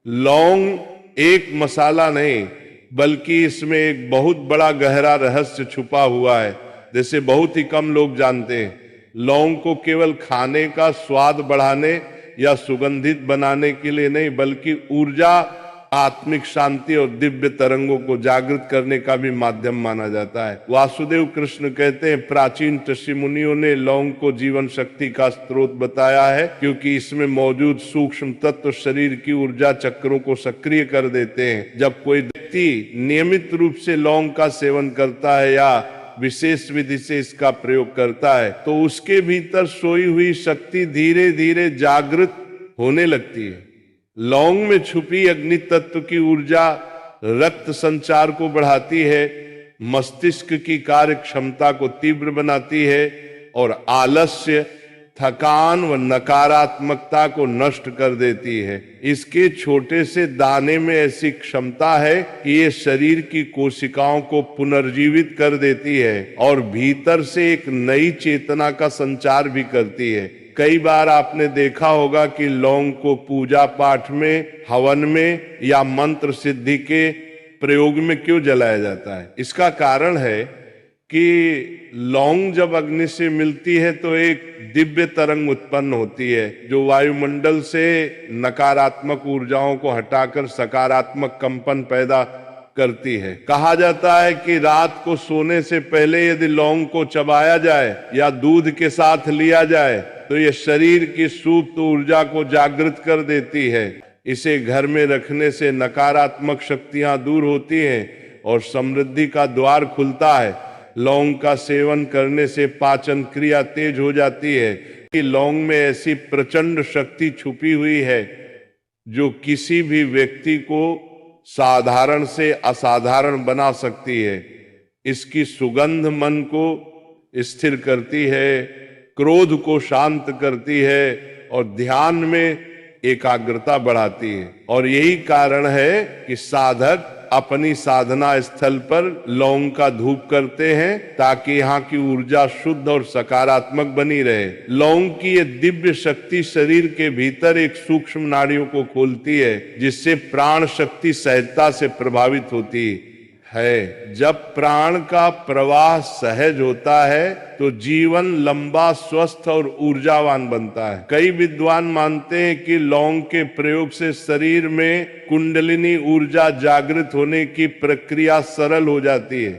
लौंग एक मसाला नहीं, बल्कि इसमें एक बहुत बड़ा गहरा रहस्य छुपा हुआ है, जैसे बहुत ही कम लोग जानते हैं। लौंग को केवल खाने का स्वाद बढ़ाने या सुगंधित बनाने के लिए नहीं, बल्कि ऊर्जा, आत्मिक शांति और दिव्य तरंगों को जागृत करने का भी माध्यम माना जाता है। वासुदेव कृष्ण कहते हैं, प्राचीन ऋषि मुनियों ने लौंग को जीवन शक्ति का स्रोत बताया है, क्योंकि इसमें मौजूद सूक्ष्म तत्व शरीर की ऊर्जा चक्रों को सक्रिय कर देते हैं। जब कोई व्यक्ति नियमित रूप से लौंग का सेवन करता है या विशेष विधि से इसका प्रयोग करता है, तो उसके भीतर सोई हुई शक्ति धीरे धीरे जागृत होने लगती है। लौंग में छुपी अग्नि तत्व की ऊर्जा रक्त संचार को बढ़ाती है, मस्तिष्क की कार्य क्षमता को तीव्र बनाती है और आलस्य, थकान व नकारात्मकता को नष्ट कर देती है। इसके छोटे से दाने में ऐसी क्षमता है कि ये शरीर की कोशिकाओं को पुनर्जीवित कर देती है और भीतर से एक नई चेतना का संचार भी करती है। कई बार आपने देखा होगा कि लौंग को पूजा पाठ में, हवन में या मंत्र सिद्धि के प्रयोग में क्यों जलाया जाता है। इसका कारण है कि लौंग जब अग्नि से मिलती है तो एक दिव्य तरंग उत्पन्न होती है, जो वायुमंडल से नकारात्मक ऊर्जाओं को हटाकर सकारात्मक कंपन पैदा करती है। कहा जाता है कि रात को सोने से पहले यदि लौंग को चबाया जाए या दूध के साथ लिया जाए तो यह शरीर की सुप्त ऊर्जा को जागृत कर देती है। इसे घर में रखने से नकारात्मक शक्तियां दूर होती हैं और समृद्धि का द्वार खुलता है। लौंग का सेवन करने से पाचन क्रिया तेज हो जाती है कि लौंग में ऐसी प्रचंड शक्ति छुपी हुई है जो किसी भी व्यक्ति को साधारण से असाधारण बना सकती है। इसकी सुगंध मन को स्थिर करती है, क्रोध को शांत करती है और ध्यान में एकाग्रता बढ़ाती है। और यही कारण है कि साधक अपनी साधना स्थल पर लौंग का धूप करते हैं ताकि यहाँ की ऊर्जा शुद्ध और सकारात्मक बनी रहे। लौंग की ये दिव्य शक्ति शरीर के भीतर एक सूक्ष्म नाड़ियों को खोलती है, जिससे प्राण शक्ति सहजता से प्रभावित होती है। जब प्राण का प्रवाह सहज होता है तो जीवन लंबा, स्वस्थ और ऊर्जावान बनता है। कई विद्वान मानते हैं कि लौंग के प्रयोग से शरीर में कुंडलिनी ऊर्जा जागृत होने की प्रक्रिया सरल हो जाती है।